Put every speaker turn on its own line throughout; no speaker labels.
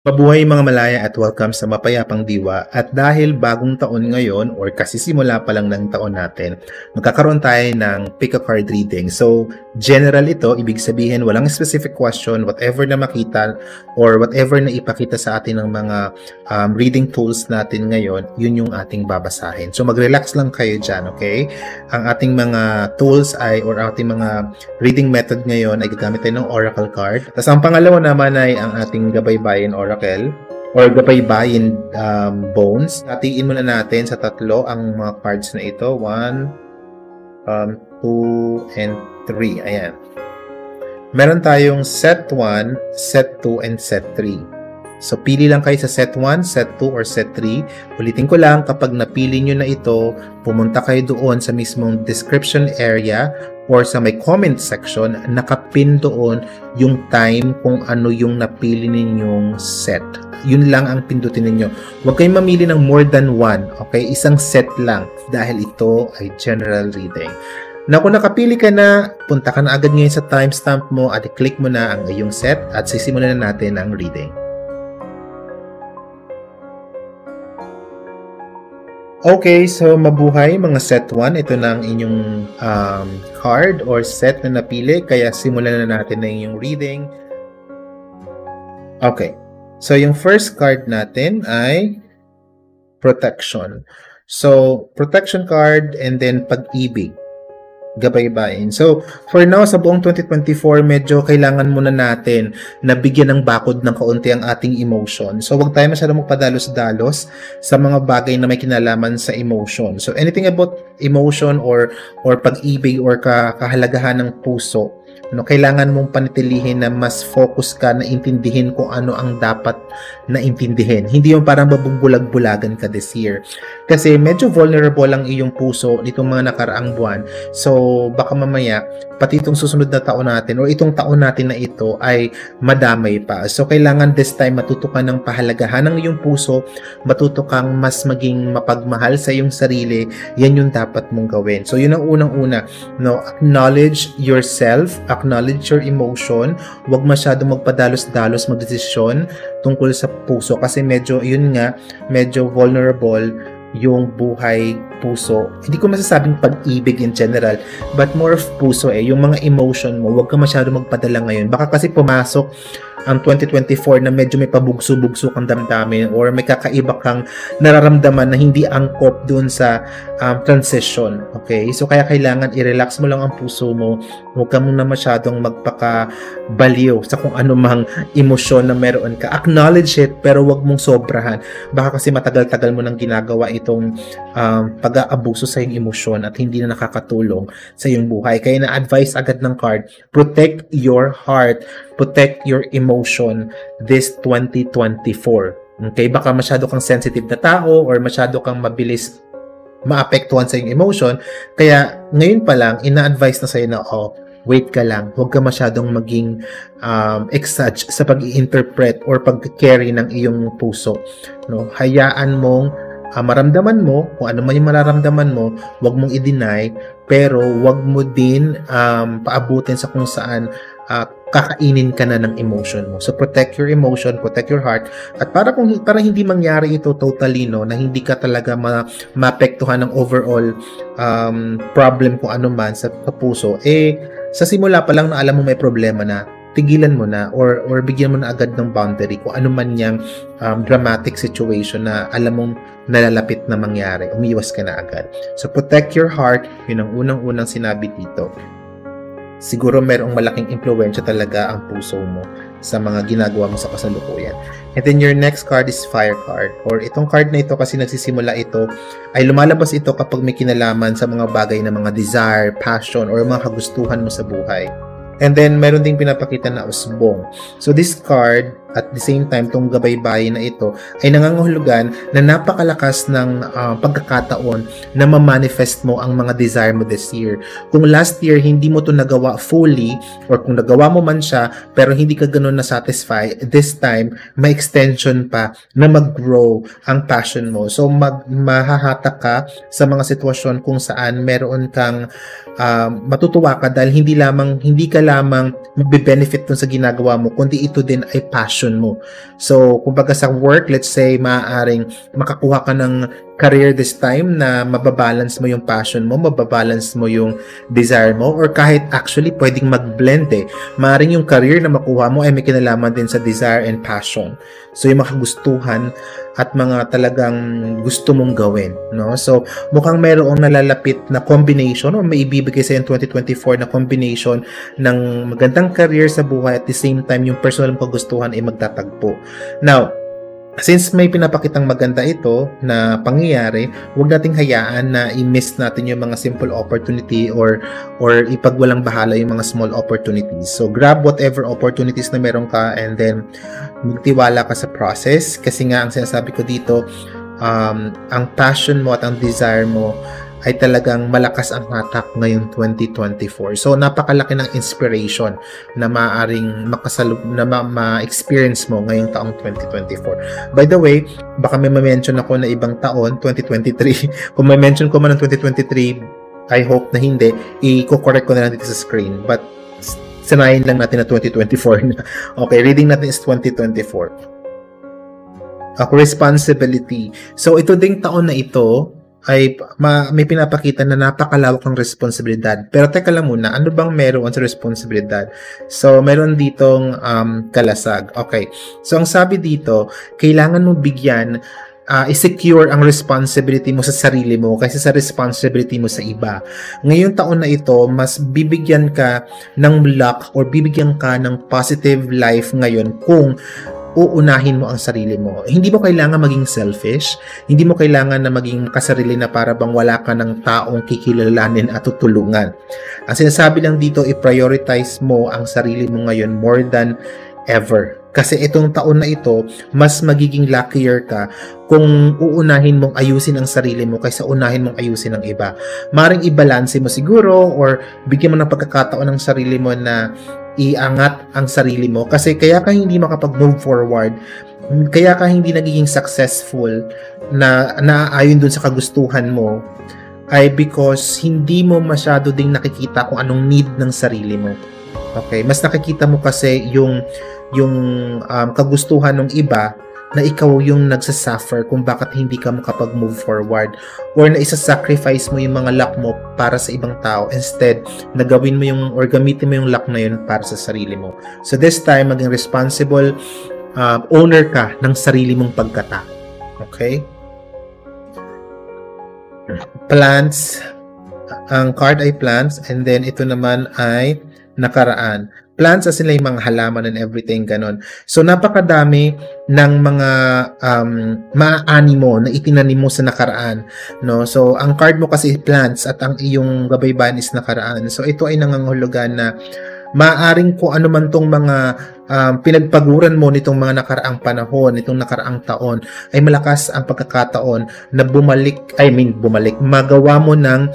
Mabuhay mga Malaya at welcome sa Mapayapang Diwa. At dahil bagong taon ngayon or kasi simula pa lang ng taon natin, magkakaroon tayo ng pick a card reading. So, general ito, ibig sabihin walang specific question, whatever na makita or whatever na ipakita sa atin ng mga reading tools natin ngayon, yun yung ating babasahin. So, mag-relax lang kayo dyan, okay? Ang ating mga tools or ating mga reading method ngayon ay gagamit tayo ng oracle card. Tapos ang pangalawa naman ay ang ating gabaybayin oracle or gabaybayin bones. Hatiin muna natin sa tatlo ang mga cards na ito. 1, 2, and 3. Ayan. Meron tayong set 1, set 2, and set 3. So, pili lang kayo sa set 1, set 2, or set 3. Ulitin ko lang, kapag napili nyo na ito, pumunta kayo doon sa mismong description area or sa may comment section, nakapin doon yung time kung ano yung napili ninyong set. Yun lang ang pindutin ninyo. Huwag kayong mamili ng more than one, okay? Isang set lang dahil ito ay general reading. Na kung nakapili ka na, punta ka na agad ngayon sa timestamp mo at i-click mo na ang iyong set at sisimulan na natin ang reading. Okay, so mabuhay mga set 1. Ito na ang inyong card or set na napili. Kaya simulan na natin na inyong reading. Okay, so yung first card natin ay protection. So, protection card and then pag-ibig. Gabaybayin. So, for now, sa buong 2024, medyo kailangan muna natin na bigyan ng bakod ng kaunti ang ating emotion. So, huwag tayo masyadong magpadalos-dalos sa mga bagay na may kinalaman sa emotion. So, anything about emotion or pag-ibig or kahalagahan ng puso, kailangan mong panitilihin na mas focus ka na intindihin kung ano ang dapat na intindihin. Hindi yung parang babungbulag-bulagan ka this year. Kasi medyo vulnerable ang iyong puso nitong mga nakaraang buwan. So, baka mamaya, pati itong susunod na taon natin o itong taon natin na ito ay madamay pa. So, kailangan this time matuto ka ng pahalagahan ng iyong puso, matuto kang mas maging mapagmahal sa iyong sarili. Yan yung dapat mong gawin. So, yun ang unang-una. Acknowledge yourself, acknowledge your emotion, huwag masyadong magpadalos-dalos magdesisyon tungkol sa puso kasi medyo, yun nga, medyo vulnerable yung buhay puso. Hindi ko masasabing pag-ibig in general, but more of puso yung mga emotion mo, huwag ka masyadong magpadala ngayon. Baka kasi pumasok ang 2024 na medyo may pabugso-bugso kang damdamin or may kakaiba kang nararamdaman na hindi angkop dun sa transition. Okay? So, kaya kailangan i-relax mo lang ang puso mo. Huwag ka muna masyadong magpakabaliw sa kung anumang emosyon na meron ka. Acknowledge it, pero huwag mong sobrahan. Baka kasi matagal-tagal mo nang ginagawa itong pag-aabuso sa iyong emosyon at hindi na nakakatulong sa iyong buhay. Kaya na-advise agad ng card, protect your heart, protect your emotion this 2024. Okay? Baka masyado kang sensitive na tao or masyado kang mabilis maapektuhan sa iyong emotion. Kaya ngayon pa lang, ina-advise na sa'yo na, wait ka lang. Huwag ka masyadong maging exage sa pag-i-interpret or pag-carry ng iyong puso. Hayaan mong maramdaman mo, kung ano man yung mararamdaman mo, huwag mong i-deny, pero huwag mo din paabutin sa kung saan kakainin ka na ng emotion mo. So, protect your emotion, protect your heart. At para hindi mangyari ito totally, na hindi ka talaga maapektuhan ng overall problem kung ano man sa puso, sa simula pa lang na alam mo may problema na, tigilan mo na or bigyan mo na agad ng boundary kung ano man yung dramatic situation na alam mong nalalapit na mangyari. Umiwas ka na agad. So, protect your heart. Yun ang unang-unang sinabi dito. Siguro merong malaking impluwensya talaga ang puso mo sa mga ginagawa mo sa kasalukuyan. And then your next card is fire card. Or itong card na ito kasi nagsisimula ito, ay lumalabas ito kapag may kinalaman sa mga bagay na mga desire, passion, or mga kagustuhan mo sa buhay. And then, meron ding pinapakita na usbong. So, this card, at the same time, itong gabaybayin na ito, ay nangangahulugan na napakalakas ng pagkakataon na ma-manifest mo ang mga desire mo this year. Kung last year, hindi mo to nagawa fully, or kung nagawa mo man siya, pero hindi ka ganun na-satisfy, this time, may extension pa na mag-grow ang passion mo. So, mahahatak ka sa mga sitwasyon kung saan meron kang matutuwa ka dahil hindi ka lamang magbe-benefit dun sa ginagawa mo, kundi ito din ay passion passion mo. So, kumbaga sa work, let's say, maaaring makakuha ka ng career this time na mababalance mo yung passion mo, mababalance mo yung desire mo, or kahit actually pwedeng mag-blend eh. Maaaring yung career na makuha mo ay may kinalaman din sa desire and passion. So, yung mga kagustuhan at mga talagang gusto mong gawin, no? So, mukhang mayroong nalalapit na combination o may ibibigay sa 2024 na combination ng magandang career sa buhay at the same time yung personal mong kagustuhan ay magtatagpo. Now, since may pinapakitang maganda ito na pangyayari, huwag nating hayaan na i-miss natin yung mga simple opportunity or ipagwalang bahala yung mga small opportunities. So, grab whatever opportunities na meron ka and then magtiwala ka sa process. Kasi nga, ang sinasabi ko dito, ang passion mo at ang desire mo ay talagang malakas ang hatak ngayong 2024. So, napakalaki ng inspiration na maaaring ma-experience mo ngayong taong 2024. By the way, baka may ma-mention ako na ibang taon, 2023. Kung may mention ko man ng 2023, I hope na hindi, i-correct ko na lang dito sa screen. But, sanayin lang natin na 2024 na. Okay, reading natin is 2024. Responsibility. So, ito ding taon na ito, ay may pinapakita na napakalawak ng responsibilidad. Pero teka lang muna, ano bang meron sa responsibilidad? So, meron ditong kalasag. Okay. So, ang sabi dito, kailangan mo bigyan, i-secure ang responsibility mo sa sarili mo kaysa sa responsibility mo sa iba. Ngayong taon na ito, mas bibigyan ka ng luck or bibigyan ka ng positive life ngayon kung uunahin mo ang sarili mo. Hindi mo kailangan maging selfish. Hindi mo kailangan na maging kasarili na para bang wala ka ng taong kikilalanin at tutulungan. Ang sinasabi lang dito, i-prioritize mo ang sarili mo ngayon more than ever. Kasi itong taon na ito, mas magiging luckier ka kung uunahin mong ayusin ang sarili mo kaysa unahin mong ayusin ang iba. Maring i-balance mo siguro or bigyan mo ng pagkakataon ng sarili mo na iangat ang sarili mo kasi kaya ka hindi makapag-move forward, kaya ka hindi nagiging successful na naaayon dun sa kagustuhan mo ay because hindi mo masyado ding nakikita kung anong need ng sarili mo. Okay, mas nakikita mo kasi yung kagustuhan ng iba na ikaw yung nagsasuffer kung bakit hindi ka makapag-move forward or na isa-sacrifice mo yung mga luck mo para sa ibang tao instead na gawin mo yung or gamitin mo yung luck na yun para sa sarili mo. So this time, maging responsible owner ka ng sarili mong pagkatao. Okay? Plants. Ang card ay plants and then ito naman ay nakaraan. Plants as in like mga halaman and everything, ganon. So, napakadami ng mga maaani mo na itinanim mo sa nakaraan. No? So, ang card mo kasi plants at ang iyong gabaybayan is nakaraan. So, ito ay nangangahulugan na maaring kung ano man tong mga pinagpaguran mo nitong mga nakaraang panahon, nitong nakaraang taon, ay malakas ang pagkakataon na magawa mo ng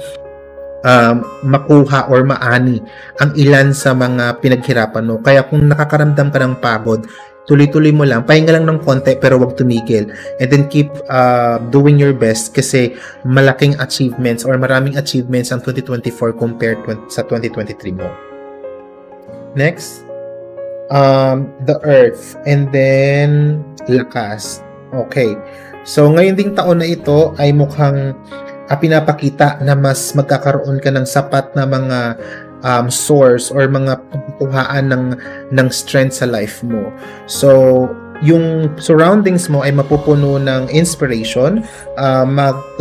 makuha or maani ang ilan sa mga pinaghirapan mo. Kaya kung nakakaramdam ka ng pagod, tuloy-tuloy mo lang, pahinga lang ng konti pero wag tumigil, and then keep doing your best kasi malaking achievements or maraming achievements ang 2024 compared sa 2023 mo. Next, the earth and then lakas. Okay, so ngayon ding taon na ito ay mukhang pinapakita na mas magkakaroon ka ng sapat na mga source or mga pagkukuhaan ng strength sa life mo. So, yung surroundings mo ay mapupuno ng inspiration,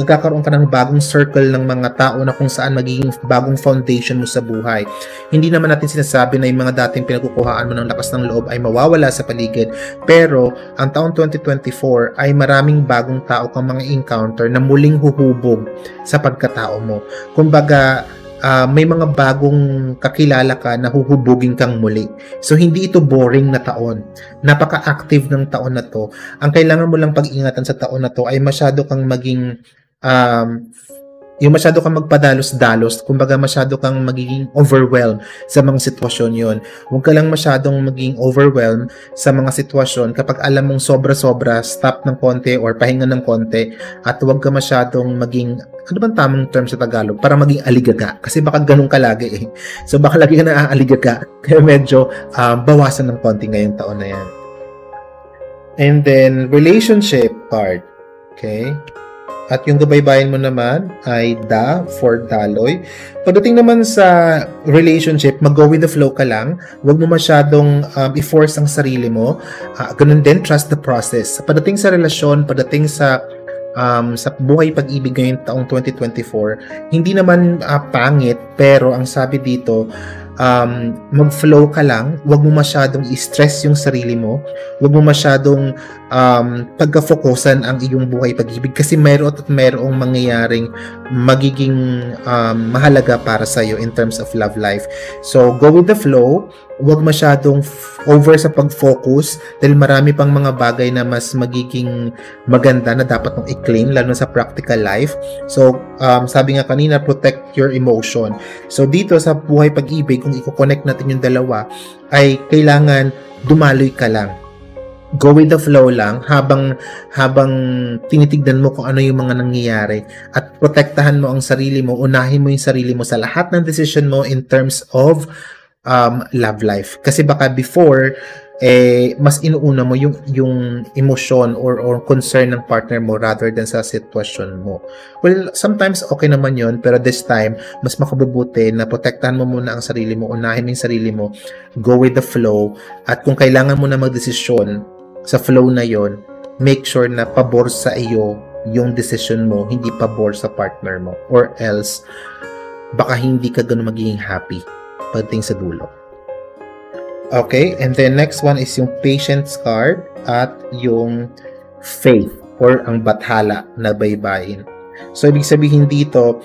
magkakaroon ka ng bagong circle ng mga tao na kung saan magiging bagong foundation mo sa buhay. Hindi naman natin sinasabi na yung mga dating pinagkukuhaan mo ng lakas ng loob ay mawawala sa paligid, pero ang taong 2024 ay maraming bagong tao kang mga encounter na muling huhubog sa pagkatao mo. Kumbaga, may mga bagong kakilala ka na huhubugin kang muli. So, hindi ito boring na taon. Napaka-active ng taon na to. Ang kailangan mo lang pag-ingatan sa taon na to ay masyado kang maging yung masyado kang magpadalos-dalos, kumbaga masyado kang magiging overwhelmed sa mga sitwasyon yon. Huwag ka lang masyadong maging overwhelmed sa mga sitwasyon kapag alam mong sobra-sobra, stop ng konti or pahinga ng konti, at huwag ka masyadong maging, ano bang tamang term sa Tagalog? Para maging aligaga. Kasi baka ganun ka lagi eh. So baka lagi ka na aaligaga. Kaya medyo bawasan ng konti ngayong taon na yan. And then, relationship card. Okay? At yung gabaybayin mo naman ay da for daloy. Pagdating naman sa relationship, mag-go with the flow ka lang. Huwag mo masyadong i-force ang sarili mo. Ganun din, trust the process. Pagdating sa relasyon, pagdating sa buhay pag-ibig ngayong taong 2024, hindi naman pangit, pero ang sabi dito, mag-flow ka lang, huwag mo masyadong i-stress yung sarili mo, huwag mo masyadong pagka-focusan ang iyong buhay pag-ibig kasi mayroong mangyayaring magiging mahalaga para sa'yo in terms of love life. So, go with the flow, huwag masyadong over sa pag-focus dahil marami pang mga bagay na mas magiging maganda na dapat mong i-claim lalo sa practical life. So, sabi nga kanina, protect your emotion. So, dito sa buhay pag-ibig, kung i-connect natin yung dalawa, ay kailangan dumaloy ka lang. Go with the flow lang habang tinitignan mo kung ano yung mga nangyayari at protektahan mo ang sarili mo, unahin mo yung sarili mo sa lahat ng decision mo in terms of love life. Kasi baka before, mas inuuna mo yung emotion or concern ng partner mo rather than sa sitwasyon mo. Well, sometimes okay naman yon, pero this time, mas makabubuti na protektahan mo muna ang sarili mo, unahin mo yung sarili mo, go with the flow, at kung kailangan mo na magdesisyon sa flow na yon, make sure na pabor sa iyo yung decision mo, hindi pabor sa partner mo, or else, baka hindi ka ganun magiging happy pagdating sa dulo. Okay, and then next one is yung patience card at yung faith or ang bathala na baybayin. So, ibig sabihin dito,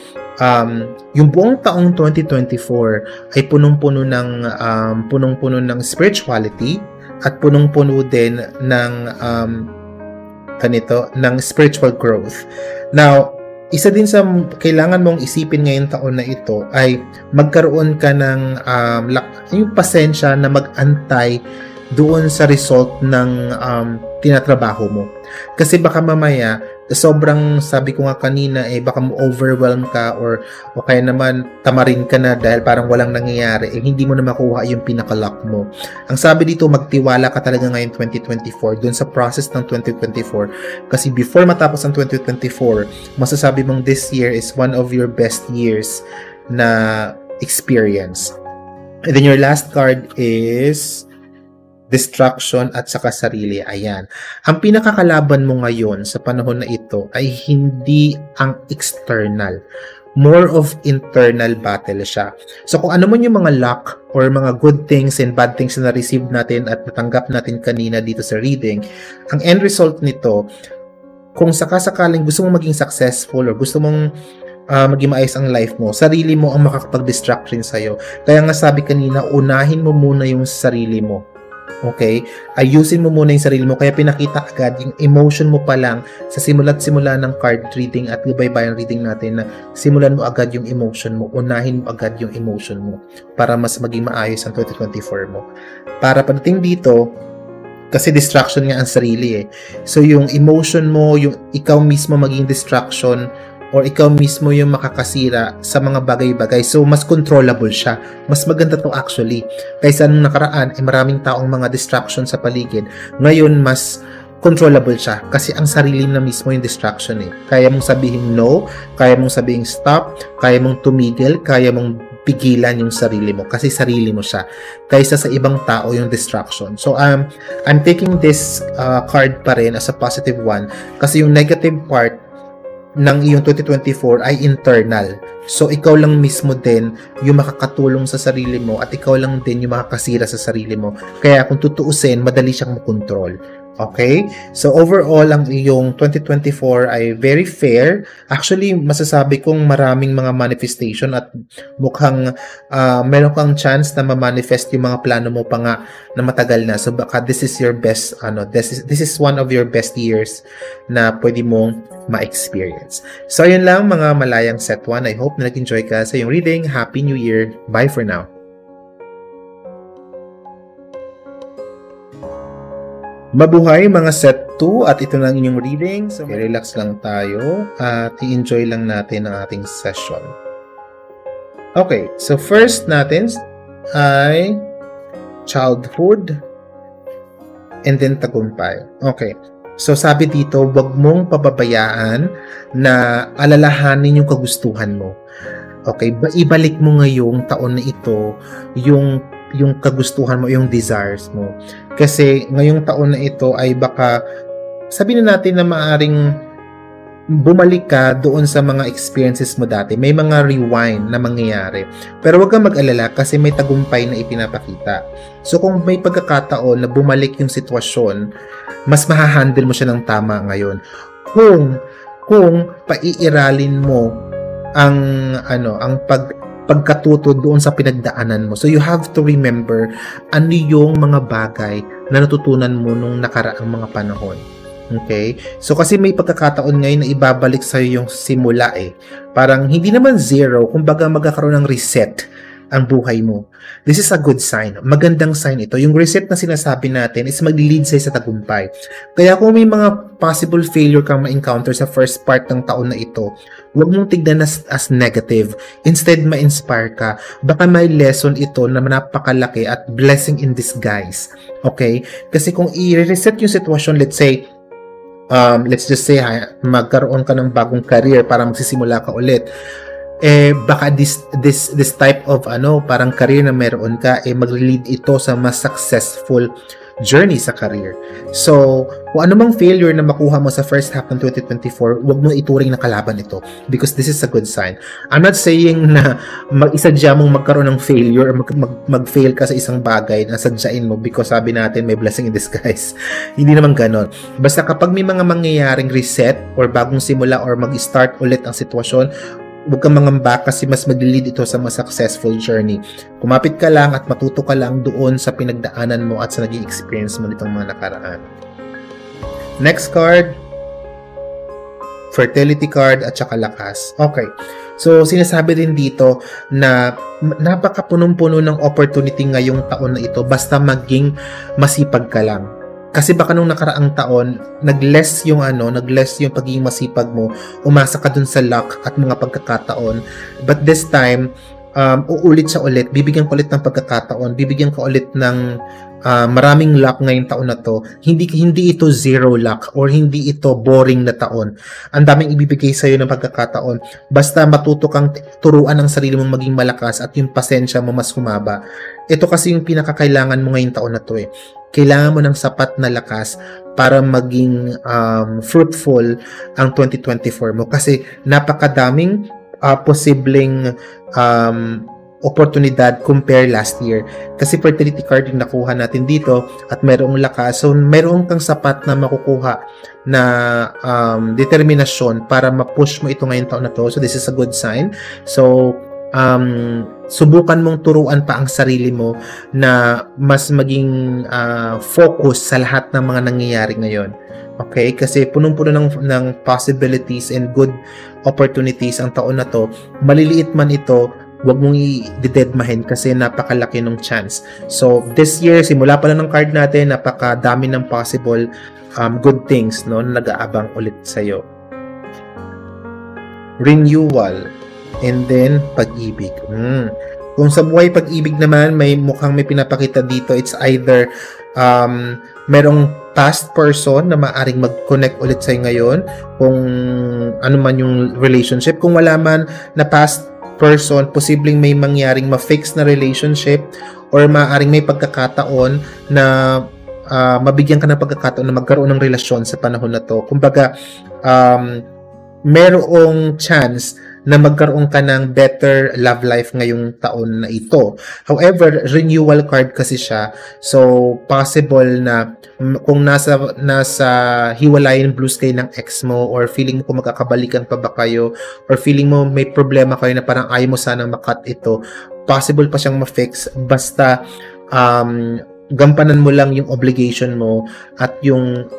yung buong taong 2024 ay punong-puno ng spirituality at punong-puno din ng ng spiritual growth. Now, isa din sa kailangan mong isipin ngayong taon na ito ay magkaroon ka ng yung pasensya na mag-antay doon sa result ng tinatrabaho mo. Kasi baka mamaya, sobrang sabi ko nga kanina, baka mo-overwhelm ka or kaya naman tamarin ka na dahil parang walang nangyayari, hindi mo na makuha yung pinaka-lock mo. Ang sabi dito, magtiwala ka talaga ngayon 2024 dun sa process ng 2024 kasi before matapos ang 2024, masasabi mong this year is one of your best years na experience. And then your last card is distraction at saka sarili. Ayan. Ang pinakakalaban mo ngayon sa panahon na ito ay hindi ang external. More of internal battle siya. So kung ano man yung mga luck or mga good things and bad things na na-receive natin at natanggap natin kanina dito sa reading, ang end result nito, kung sakasakaling gusto mong maging successful or gusto mong maging maayos ang life mo, sarili mo ang makakapag-distract rin sa'yo. Kaya nga sabi kanina, unahin mo muna yung sarili mo. Okay? Ayusin mo muna yung sarili mo. Kaya pinakita agad yung emotion mo pa lang sa simula ng card reading at gabaybayan reading natin na simulan mo agad yung emotion mo. Unahin mo agad yung emotion mo para mas maging maayos ang 2024 mo. Para pagdating dito, kasi distraction nga ang sarili So yung emotion mo, yung ikaw mismo maging distraction or ikaw mismo yung makakasira sa mga bagay-bagay. So, mas controllable siya. Mas maganda to actually. Kaysa nung nakaraan, maraming taong mga distraction sa paligid. Ngayon, mas controllable siya. Kasi ang sarili na mismo yung distraction Kaya mong sabihin no, kaya mong sabihin stop, kaya mong tumigil, kaya mong pigilan yung sarili mo. Kasi sarili mo siya. Kaysa sa ibang tao yung distraction. So, I'm taking this card pa rin as a positive one. Kasi yung negative part ng iyong 2024 ay internal. So, ikaw lang mismo din yung makakatulong sa sarili mo at ikaw lang din yung makakasira sa sarili mo. Kaya kung tutuusin, madali siyang makontrol. Okay? So, overall, ang iyong 2024 ay very fair. Actually, masasabi kong maraming mga manifestation at mukhang meron kang chance na ma-manifest yung mga plano mo pa nga na matagal na. So, baka this is your best, this is one of your best years na pwede mong ma-experience. So, yun lang mga malayang set 1. I hope na nag-enjoy ka sa iyong reading. Happy New Year. Bye for now. Mabuhay mga set 2 at ito lang inyong reading. So, relax lang tayo at i-enjoy lang natin ang ating session. Okay, so first natin ay childhood and then tagumpay. Okay. So sabi dito, wag mong pababayaan na alalahanin yung kagustuhan mo. Okay, ibalik mo ngayong taon na ito yung kagustuhan mo, yung desires mo. Kasi ngayong taon na ito ay baka sabihin natin na maaring bumalik ka doon sa mga experiences mo dati. May mga rewind na mangyayari. Pero huwag kang mag-alala kasi may tagumpay na ipinapakita. So kung may pagkakataon na bumalik yung sitwasyon, mas mahahandle mo siya ng tama ngayon. Kung paiiralin mo ang pagkatuto doon sa pinagdaanan mo. So you have to remember ano yung mga bagay na natutunan mo nung nakaraang mga panahon. Okay? So kasi may pagkakataon ngayon na ibabalik sa'yo yung simula eh. Parang hindi naman zero, kumbaga magkakaroon ng reset ang buhay mo. This is a good sign. Magandang sign ito. Yung reset na sinasabi natin is mag-lead sa'yo sa tagumpay. Kaya kung may mga possible failure kang ma-encounter sa first part ng taon na ito, huwag mong tignan as negative. Instead, ma-inspire ka. Baka may lesson ito na napakalaki at blessing in disguise. Okay? Kasi kung i-reset yung sitwasyon, let's just say, magkaroon ka ng bagong career para magsisimula ka ulit. Baka this type of parang career na meron ka, mag-lead ito sa mas successful journey sa career. So, kung anumang failure na makuha mo sa first half ng 2024, huwag mo ituring na kalaban ito because this is a good sign. I'm not saying na isadya mong magkaroon ng failure or mag-fail ka sa isang bagay na sadyain mo because sabi natin may blessing in disguise. Hindi naman ganon. Basta kapag may mga mangyayaring reset or bagong simula or mag-start ulit ang sitwasyon, huwag kang mangamba kasi mas mag-lead ito sa mas successful journey. Kumapit ka lang at matuto ka lang doon sa pinagdaanan mo at sa naging experience mo nitong mga nakaraan. Next card, fertility card at saka lakas. Okay. So, sinasabi din dito na napaka-punong-puno ng opportunity ngayong taon na ito basta maging masipag ka lang. Kasi baka nung nakaraang taon, nag-less yung pagiging masipag mo, umasa ka dun sa luck at mga pagkakataon. But this time, uulit siya ulit, bibigyan ko ulit ng pagkakataon, bibigyan ko ulit ng maraming luck ngayong taon na to. Hindi ito zero luck or hindi ito boring na taon. Ang daming ibibigay sa'yo ng pagkakataon. Basta matuto kang turuan ng sarili mong maging malakas at yung pasensya mo mas humaba. Ito kasi yung pinakakailangan mo ngayong taon na to eh. Kailangan mo ng sapat na lakas para maging fruitful ang 2024 mo kasi napakadaming posibleng oportunidad compare last year. Kasi fertility card yung nakuha natin dito at mayroong lakas. So, mayroong kang sapat na makukuha na determinasyon para ma-push mo ito ngayong taon na to. So, this is a good sign. So, subukan mong turuan pa ang sarili mo na mas maging focus sa lahat ng mga nangyayari ngayon. Okay? Kasi punong-puno ng possibilities and good opportunities ang taon na to. Maliliit man ito, huwag mong i-deadmahin kasi napakalaki ng chance. So, this year, simula pa lang ng card natin, napakadami ng possible good things no, na nag-aabang ulit sa'yo. Renewal. And then, pag-ibig. Kung sa buhay pag-ibig naman, may pinapakita dito, it's either merong past person na maaring mag-connect ulit sa'yo ngayon, kung ano man yung relationship. Kung wala man na past person, posibleng may mangyaring ma-fix na relationship or maaring may pagkakataon na mabigyan ka ng pagkakataon na magkaroon ng relasyon sa panahon na to. Kumbaga, merong chance na magkaroon ka ng better love life ngayong taon na ito. However, renewal card kasi siya. So, possible na kung nasa hiwalayan blue sky ng ex mo or feeling mo kung magkakabalikan pa ba kayo or feeling mo may problema kayo na parang ayaw mo sanang makat ito, possible pa siyang ma-fix basta gampanan mo lang yung obligation mo at yung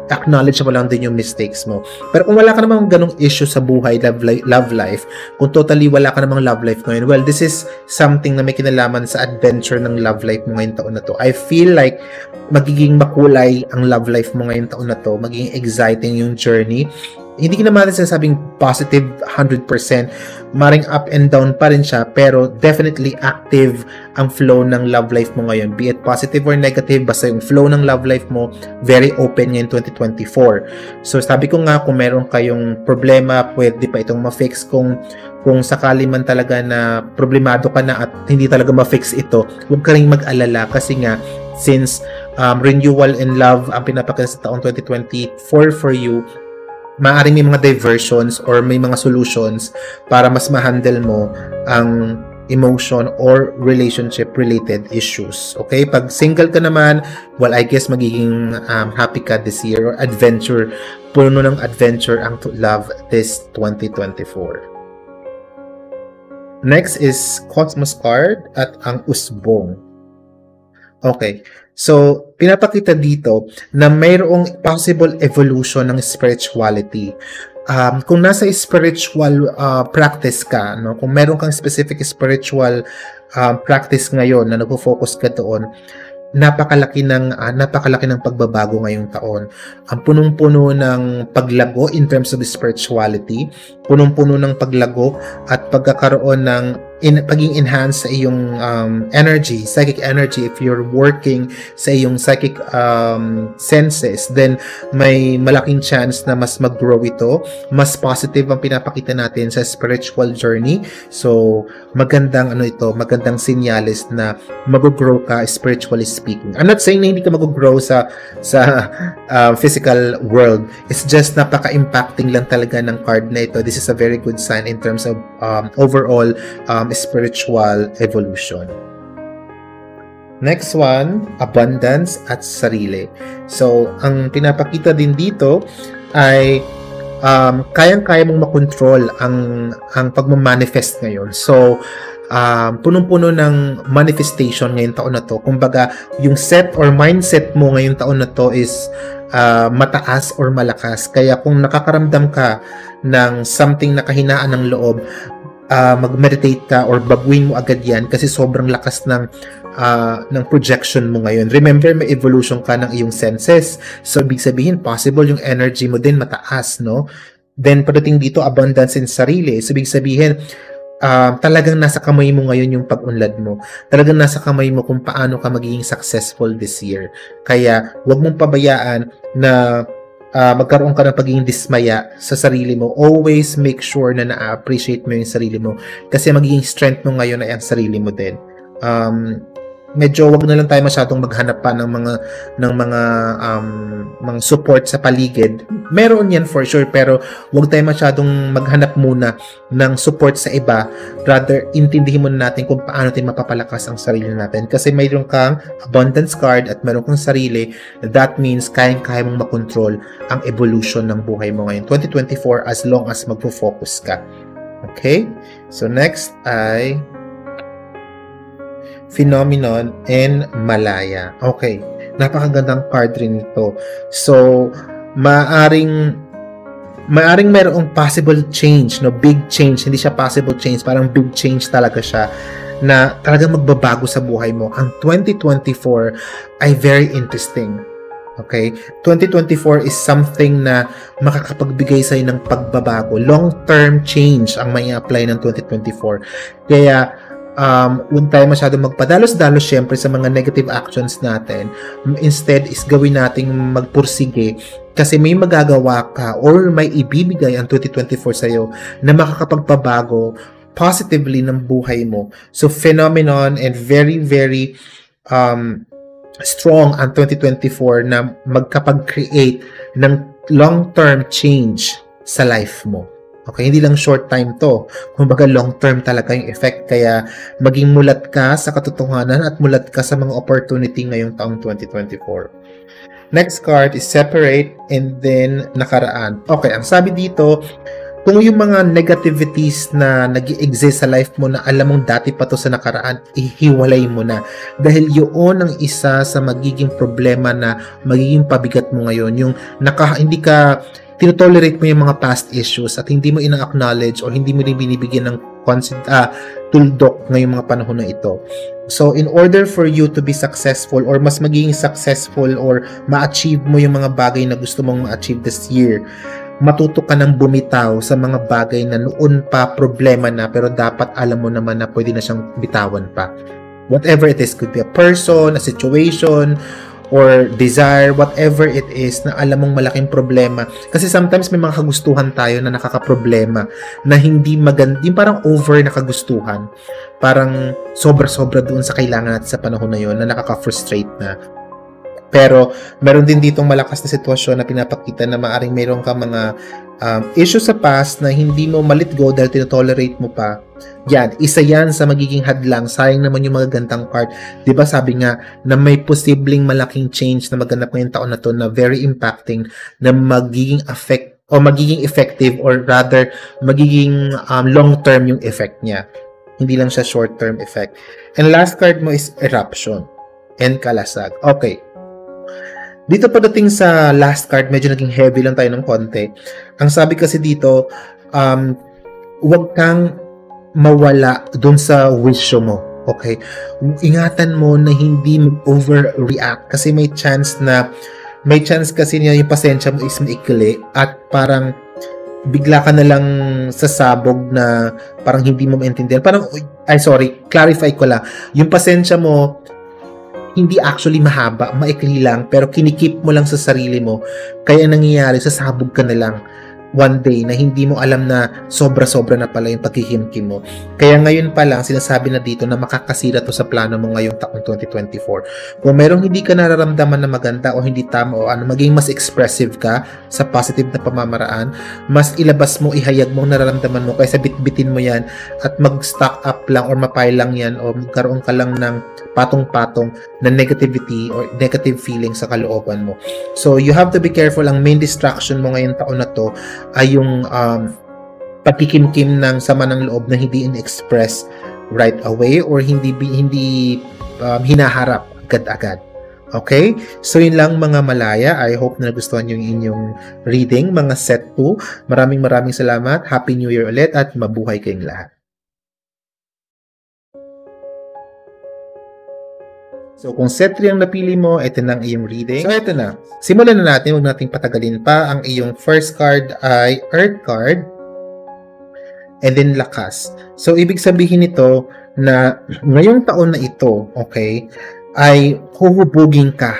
acknowledge mo lang din yung mistakes mo. Pero kung wala ka namang ganong issue sa buhay, love life, kung totally wala ka namang love life ngayon, well, this is something na may kinalaman sa adventure ng love life mo ngayong taon na to. I feel like magiging makulay ang love life mo ngayong taon na to, magiging exciting yung journey, hindi naman natin sinasabing positive 100%, maring up and down pa rin siya, pero definitely active ang flow ng love life mo ngayon, be it positive or negative, basta yung flow ng love life mo very open ngayon 2024. So sabi ko nga, kung meron kayong problema, pwede pa itong ma-fix. Kung sakali man talaga na problemado ka na at hindi talaga ma-fix ito, huwag ka rin mag-alala, kasi nga since renewal in love ang pinapakita sa taong 2024 for you, maaaring may mga diversions or may mga solutions para mas ma-handle mo ang emotion or relationship related issues. Okay? Pag single ka naman, well, I guess magiging happy ka this year, or adventure, puno ng adventure ang love this 2024. Next is Cosmos card at ang Usbong. Okay. So, pinapakita dito na mayroong possible evolution ng spirituality. Kung nasa spiritual practice ka, no? Kung meron kang specific spiritual practice ngayon na nagpo-focus ka doon, napakalaki ng pagbabago ngayong taon. Ang punong-puno ng paglago in terms of spirituality, punong-puno ng paglago at pagkakaroon ng paging enhance sa iyong energy, psychic energy. If you're working sa iyong psychic senses, then may malaking chance na mas mag-grow ito. Mas positive ang pinapakita natin sa spiritual journey. So, magandang senyales na mag-grow ka spiritually speaking. I'm not saying na hindi ka mag-grow sa physical world. It's just napaka-impacting lang talaga ng card na ito. This is a very good sign in terms of overall spiritual evolution. Next one, abundance at sarili. So, ang pinapakita din dito ay kayang-kaya mong makontrol ang pagmamanifest ngayon. So, punong-puno ng manifestation ngayong taon na to. Kumbaga, yung set or mindset mo ngayong taon na to is mataas or malakas. Kaya kung nakakaramdam ka ng something na kahinaan ng loob, mag-meditate ka or baguhin mo agad yan, kasi sobrang lakas ng projection mo ngayon. Remember, may evolution ka ng iyong senses. So, ibig sabihin, possible yung energy mo din mataas, no? Then, pagdating dito, abundance in sarili. So, ibig sabihin, talagang nasa kamay mo ngayon yung pag-unlad mo. Talagang nasa kamay mo kung paano ka magiging successful this year. Kaya, huwag mong pabayaan na magkaroon ka ng pagiging dismaya sa sarili mo. Always make sure na na-appreciate mo yung sarili mo, kasi magiging strength mo ngayon ay ang sarili mo din. Medyo wag na lang tayo masyadong maghanap pa ng mga support sa paligid. Meron yan for sure, pero wag tayo masyadong maghanap muna ng support sa iba. Rather, intindihin muna natin kung paano tayo mapapalakas ang sarili natin. Kasi mayroon kang abundance card at mayroon kang sarili. That means kayang-kaya mong makontrol ang evolution ng buhay mo ngayon 2024, as long as magpo-focus ka. Okay? So next ay Phenomenon and Malaya. Okay. Napakagandang card rin ito. So, maaring mayroong possible change, no? Big change. Hindi siya possible change. Parang big change talaga siya na talagang magbabago sa buhay mo. Ang 2024 ay very interesting. Okay? 2024 is something na makakapagbigay sa'yo ng pagbabago. Long-term change ang may apply ng 2024. Kaya, huwag tayo masyadong magpadalos-dalos syempre sa mga negative actions natin. Instead is gawin nating magpursige, kasi may magagawa ka or may ibibigay ang 2024 sa'yo na makakapagpabago positively ng buhay mo. So, phenomenon and very, very strong ang 2024 na magkapag-create ng long-term change sa life mo. Okay, hindi lang short time to. Kumbaga long term talaga yung effect. Kaya maging mulat ka sa katotohanan at mulat ka sa mga opportunity ngayong taong 2024. Next card is separate and then nakaraan. Okay, ang sabi dito, kung yung mga negativities na nag-exist sa life mo na alam mong dati pa to sa nakaraan, ihiwalay mo na. Dahil yun ang isa sa magiging problema na magiging pabigat mo ngayon. Yung hindi ka tinotolerate mo yung mga past issues at hindi mo ina-acknowledge o hindi mo rin binibigyan ng tuldok ngayong mga panahon na ito. So, in order for you to be successful or mas magiging successful or ma-achieve mo yung mga bagay na gusto mong ma-achieve this year, matuto ka ng bumitaw sa mga bagay na noon pa problema na pero dapat alam mo naman na pwede na siyang bitawan pa. Whatever it is, could be a person, a situation, or desire, whatever it is na alam mong malaking problema. Kasi sometimes may mga kagustuhan tayo na nakakaproblema na hindi maganda, yung parang over na kagustuhan. Parang sobra-sobra doon sa kailangan natin sa panahon na yun na nakaka-frustrate na. Pero meron din ditong malakas na sitwasyon na pinapakita na maaring mayroon ka mga issues sa past na hindi mo ma-let go dahil tinotolerate mo pa. Yan, isa yan sa magiging hadlang. Sayang naman yung mga gantang card. Diba sabi nga na may posibleng malaking change na maganap ngayong taon na to na very impacting na magiging effective or rather magiging long-term yung effect niya. Hindi lang siya short-term effect. And last card mo is Eruption and Kalasag. Okay. Dito pagdating sa last card, medyo naging heavy lang tayo ng konti. Ang sabi kasi dito, huwag kang mawala dun sa wisyo mo. Okay? Ingatan mo na hindi overreact kasi may chance kasi niya yung pasensya mo is maikli at parang bigla ka na lang sasabog na parang hindi mo maintindihan. Clarify ko lang. Yung pasensya mo, hindi actually mahaba, maikli lang, pero kinikip mo lang sa sarili mo. Kaya nangyayari, sasabog ka na lang one day na hindi mo alam na sobra-sobra na pala yung pagkikimkim mo. Kaya ngayon pa lang, sinasabi na dito na makakasira to sa plano mo ngayong taong 2024. Kung merong hindi ka nararamdaman na maganda o hindi tama o maging mas expressive ka sa positive na pamamaraan, mas ilabas mo, ihayag mo ang nararamdaman mo kaysa bitbitin mo yan at mag-stock up lang or mapile lang yan o magkaroon ka lang ng patong-patong na negativity or negative feeling sa kalooban mo. So, you have to be careful. Ang main distraction mo ngayong taon na to ay yung pagkikimkim ng sama ng loob na hindi in-express right away or hindi hinaharap agad-agad. Okay? So, yun lang mga Malaya. I hope na nagustuhan yung inyong reading, mga set 2. Maraming salamat. Happy New Year ulit at mabuhay kayong lahat. So, kung set 3 ang napili mo, ito na ang iyong reading. So, ito na. Simulan na natin. Huwag nating patagalin pa. Ang iyong first card ay Earth card and then Lakas. So, ibig sabihin nito na ngayong taon na ito, okay, ay huhubugin ka.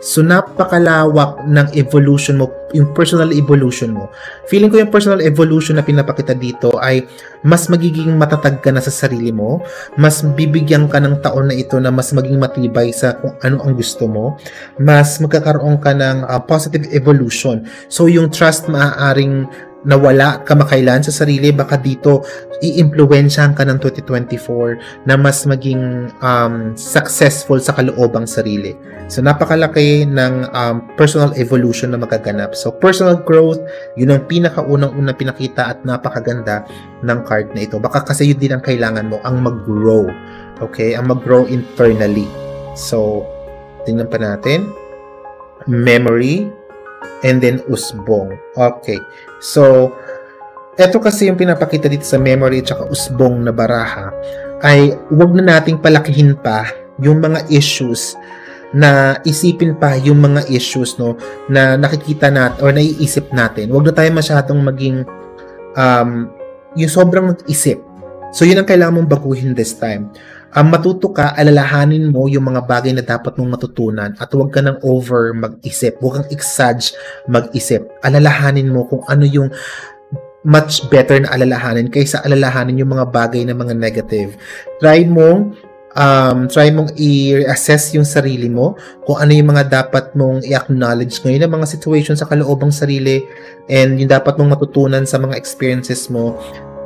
So, napakalawak ng evolution mo, yung personal evolution mo. Feeling ko yung personal evolution na pinapakita dito ay mas magiging matatag ka na sa sarili mo, mas bibigyan ka ng taon na ito na mas maging matibay sa kung ano ang gusto mo, mas magkakaroon ka ng positive evolution. So, yung trust maaaring nawala kamakailan sa sarili, baka dito i-impluwensyahan ka ng 2024 na mas maging successful sa kaloobang sarili. So, napakalaki ng personal evolution na magaganap. So, personal growth, yun ang pinakaunang-unang pinakita at napakaganda ng card na ito. Baka kasi yun din ang kailangan mo, ang mag-grow. Okay? Ang mag-grow internally. So, tingnan pa natin. Memory, and then usbong. Okay. So, eto kasi yung pinapakita dito sa memory at saka usbong na baraha ay huwag na nating palakihin pa yung mga issues na isipin pa yung mga issues no na nakikita natin or naiisip natin. Huwag na tayo masyadong maging yung sobrang mag-isip. So, yun ang kailangan mong baguhin this time. Matuto ka, alalahanin mo yung mga bagay na dapat mong matutunan at huwag ka nang over mag-isip. Huwag kang exage mag-isip. Alalahanin mo kung ano yung much better na alalahanin kaysa alalahanin yung mga bagay na mga negative. Try mong i-assess yung sarili mo kung ano yung mga dapat mong i-acknowledge ngayon ng mga situation sa kaloobang sarili and yung dapat mong matutunan sa mga experiences mo.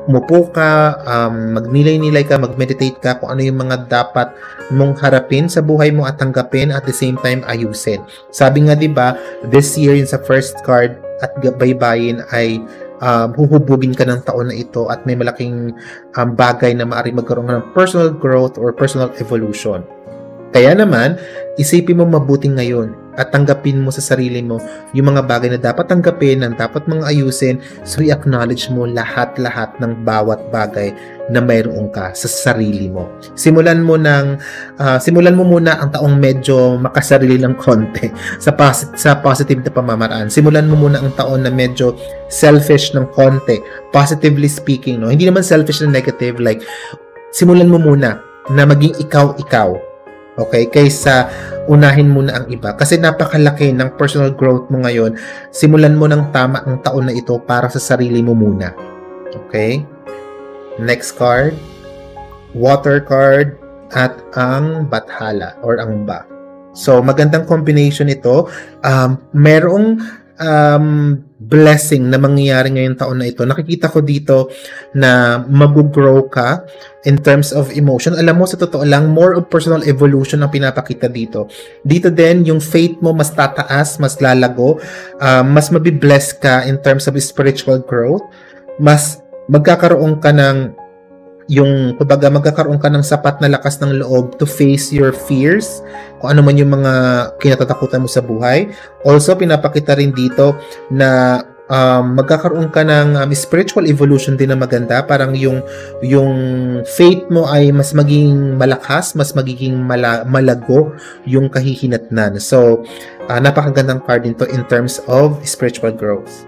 Umupo ka, magnilay-nilay ka, mag-meditate ka kung ano yung mga dapat mong harapin sa buhay mo at tanggapin at the same time ayusin. Sabi nga 'di ba, this year yung sa first card at baybayin ay huhubugin ka ng taon na ito at may malaking bagay na maaaring magkaroon ng personal growth or personal evolution. Kaya naman, isipin mo mabuting ngayon at tanggapin mo sa sarili mo yung mga bagay na dapat tanggapin, na dapat mga ayusin. So, i-acknowledge mo lahat-lahat ng bawat bagay na mayroon ka sa sarili mo. Simulan mo muna ang taong medyo makasarili ng konti sa positive na pamamaraan. Simulan mo muna ang taon na medyo selfish ng konti, positively speaking, no? Hindi naman selfish na negative, like, simulan mo muna na maging ikaw. Okay? Kaysa unahin mo na ang iba. Kasi napakalaki ng personal growth mo ngayon. Simulan mo ng tama ang taon na ito para sa sarili mo muna. Okay? Next card. Water card at ang Bathala or ang Ba. So, magandang combination ito. Merong blessing na mangyayari ngayong taon na ito. Nakikita ko dito na mag-grow ka in terms of emotion. Alam mo, sa totoo lang, more of personal evolution ang pinapakita dito. Dito din, yung faith mo mas tataas, mas lalago, mas mabibless ka in terms of spiritual growth, mas magkakaroon ka ng magkakaroon ka ng sapat na lakas ng loob to face your fears, kung ano man yung mga kinatatakutan mo sa buhay. Also, pinapakita rin dito na magkakaroon ka ng spiritual evolution din na maganda. Parang yung faith mo ay mas magiging malakas, mas magiging malago yung kahihinatnan. So, napakagandang card din to in terms of spiritual growth.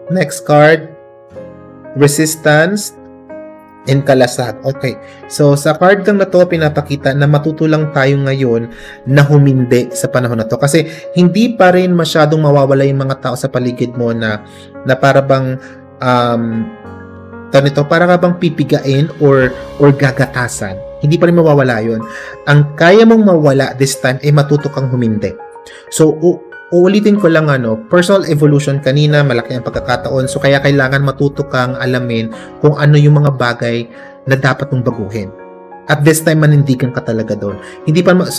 Next card, Resistance and Kalasag. Okay. So, sa card lang na to, pinapakita na matutulang tayo ngayon na humindi sa panahon na to. Kasi, hindi pa rin masyadong mawawala yung mga tao sa paligid mo na para bang para bang pipigain or gagatasan. Hindi pa rin mawawala yun. Ang kaya mong mawala this time ay matuto kang humindi. So, uulitin ko lang personal evolution kanina, malaki ang pagkakataon. So, kaya kailangan matuto kang alamin kung ano yung mga bagay na dapat mong baguhin. At this time, manindigan ka talaga doon.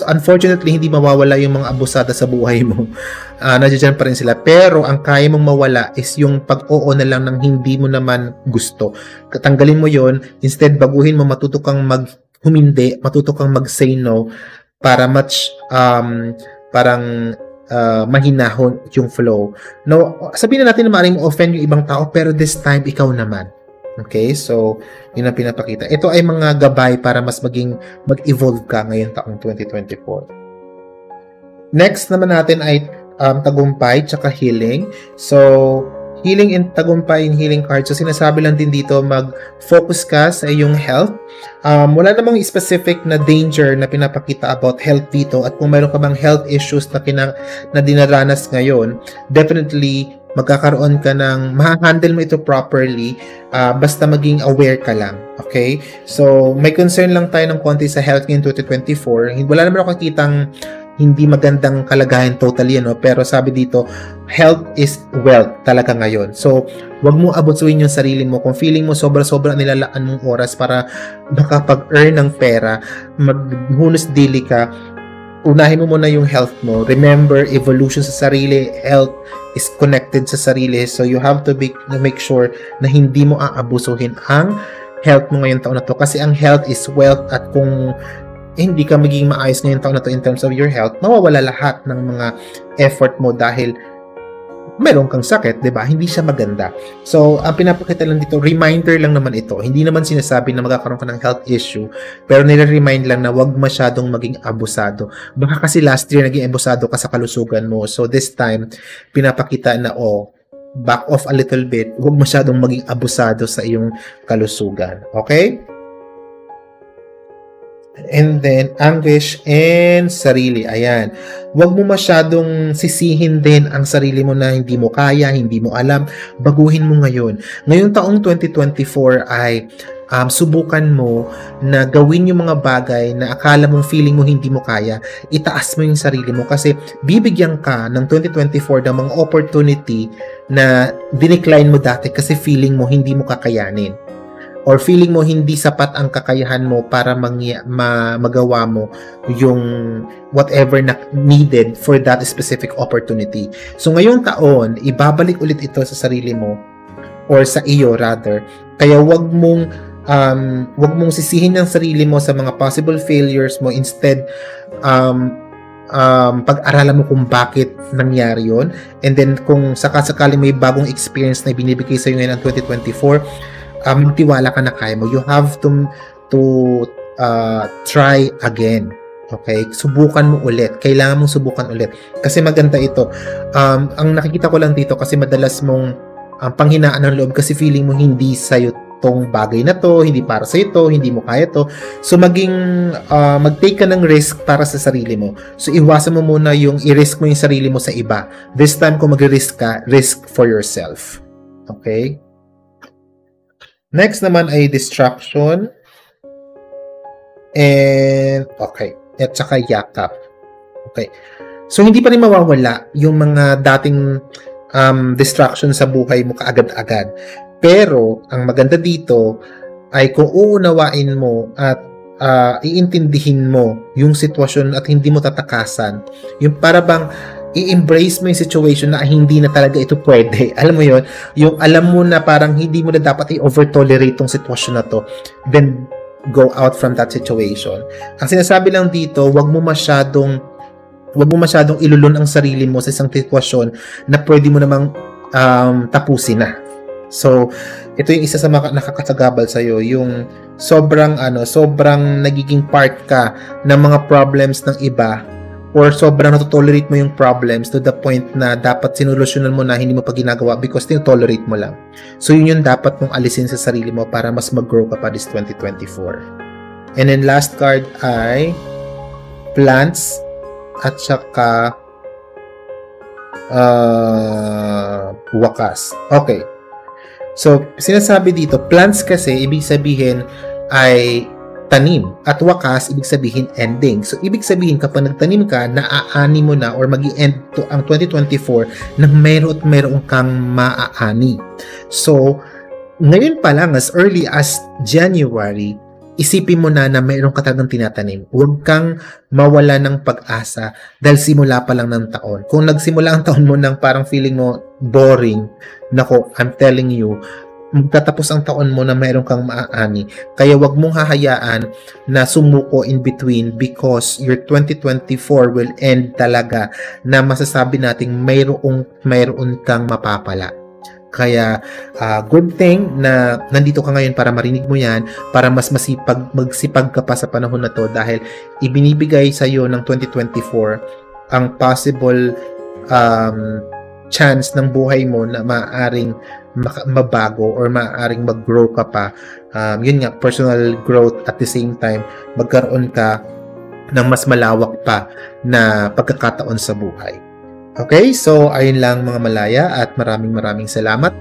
Unfortunately, hindi mawawala yung mga abusada sa buhay mo. Nandiyan pa rin sila. Pero, ang kaya mong mawala is yung pag-oo na lang ng hindi mo naman gusto. Tanggalin mo yon. Instead, baguhin mo, matuto kang humindi, matuto kang mag-say no para mahinahon yung flow. No, sabihin na natin na maaaring offend yung ibang tao, pero this time, ikaw naman. Okay? So, yun ang pinapakita. Ito ay mga gabay para mas mag-evolve ka ngayong taong 2024. Next naman natin ay tagumpay tsaka healing. So, healing and tagumpay in healing card. So, sinasabi lang din dito, mag-focus ka sa iyong health. Wala namang specific na danger na pinapakita about health dito. At kung mayroon ka bang health issues na dinaranas ngayon, definitely, magkakaroon ka ng, ma-handle mo ito properly, basta maging aware ka lang. Okay? So, may concern lang tayo ng konti sa health ngayon 2024. Wala naman ako kitang hindi magandang kalagayan totally, pero sabi dito, health is wealth talaga ngayon. So, wag mo abusuin yung sarili mo. Kung feeling mo sobra-sobra nilalaan mong oras para makapag-earn ng pera, maghunos dili ka, unahin mo muna yung health mo. Remember, evolution sa sarili, health is connected sa sarili. So, you have to make sure na hindi mo aabusuhin ang health mo ngayong taon na to. Kasi ang health is wealth, at kung hindi ka magiging maayos ngayong taon na to in terms of your health, mawawala lahat ng mga effort mo dahil meron kang sakit, diba? Hindi siya maganda. So, ang pinapakita lang dito, reminder lang naman ito. Hindi naman sinasabi na magkakaroon ka ng health issue, pero nire-remind lang na wag masyadong maging abusado. Baka kasi last year naging abusado ka sa kalusugan mo. So, this time, pinapakita na, back off a little bit. Huwag masyadong maging abusado sa iyong kalusugan. Okay? And then, anguish and sarili. Ayan. Huwag mo masyadong sisihin din ang sarili mo na hindi mo kaya, hindi mo alam. Baguhin mo ngayon. Ngayong taong 2024 ay subukan mo na gawin yung mga bagay na akala mong feeling mo hindi mo kaya. Itaas mo yung sarili mo kasi bibigyan ka ng 2024 ng mga opportunity na dinecline mo dati kasi feeling mo hindi mo kakayanin. Or feeling mo hindi sapat ang kakayahan mo para magawa mo yung whatever na needed for that specific opportunity. So ngayong taon, ibabalik ulit ito sa sarili mo or sa iyo rather. Kaya wag mong sisihin ang sarili mo sa mga possible failures mo. Instead, pag-aralan mo kung bakit nangyari yon. And then, kung sakasakali may bagong experience na binibigay sa'yo ngayon ng 2024, magtiwala ka na kaya mo. You have to try again. Okay? Subukan mo ulit. Kailangan mong subukan ulit. Kasi maganda ito. Ang nakikita ko lang dito, kasi madalas mong panghinaan ng loob kasi feeling mo hindi sa'yo tong bagay na to, hindi para sa ito, hindi mo kaya to. So mag-take ka ng risk para sa sarili mo. So iwasan mo muna yung i-risk mo yung sarili mo sa iba. This time kung mag-risk ka, risk for yourself. Okay? Next naman ay distraction. And okay, at saka yakap. Okay. So hindi pa rin mawawala yung mga dating distraction sa buhay mo kaagad-agad. Pero, ang maganda dito ay kung uunawain mo at iintindihin mo yung sitwasyon at hindi mo tatakasan, yung para bang i-embrace mo yung situation na hindi na talaga ito pwede. Alam mo yon, yung alam mo na parang hindi mo na dapat i-over-tolerate tong sitwasyon na to, then go out from that situation. Ang sinasabi lang dito, wag mo masyadong ilulun ang sarili mo sa isang sitwasyon na pwede mo namang tapusin na. So, ito yung isa sa mga nakakasagabal sa'yo, yung sobrang nagiging part ka ng mga problems ng iba, or sobrang natotolerate mo yung problems to the point na dapat sinulusyonan mo na hindi mo pa ginagawa because tinotolerate mo lang. So, yun yung dapat mong alisin sa sarili mo para mas mag-grow ka pa this 2024. And then last card ay plants at saka wakas. Okay. So, sinasabi dito, plants kasi, ibig sabihin ay tanim. At wakas, ibig sabihin ending. So, ibig sabihin, kapag nagtanim ka, naaani mo na or mag-i-end to ang 2024 na meron kang maaani. So, ngayon pa lang, as early as January, isipin mo na mayroon ka talagang tinatanim. Huwag kang mawala ng pag-asa dahil simula pa lang ng taon. Kung nagsimula ang taon mo nang parang feeling mo boring, nako, I'm telling you, magtatapos ang taon mo na mayroon kang maaani. Kaya huwag mong hahayaan na sumuko in between because your 2024 will end talaga na masasabi nating mayroon kang mapapala. Kaya, good thing na nandito ka ngayon para marinig mo yan, para mas magsipag ka pa sa panahon na to dahil ibinibigay sa iyo ng 2024 ang possible chance ng buhay mo na maaaring mabago or maaaring mag-grow ka pa. Yun nga, personal growth at the same time, magkaroon ka ng mas malawak pa na pagkakataon sa buhay. Okay, so ayun lang mga Malaya at maraming salamat.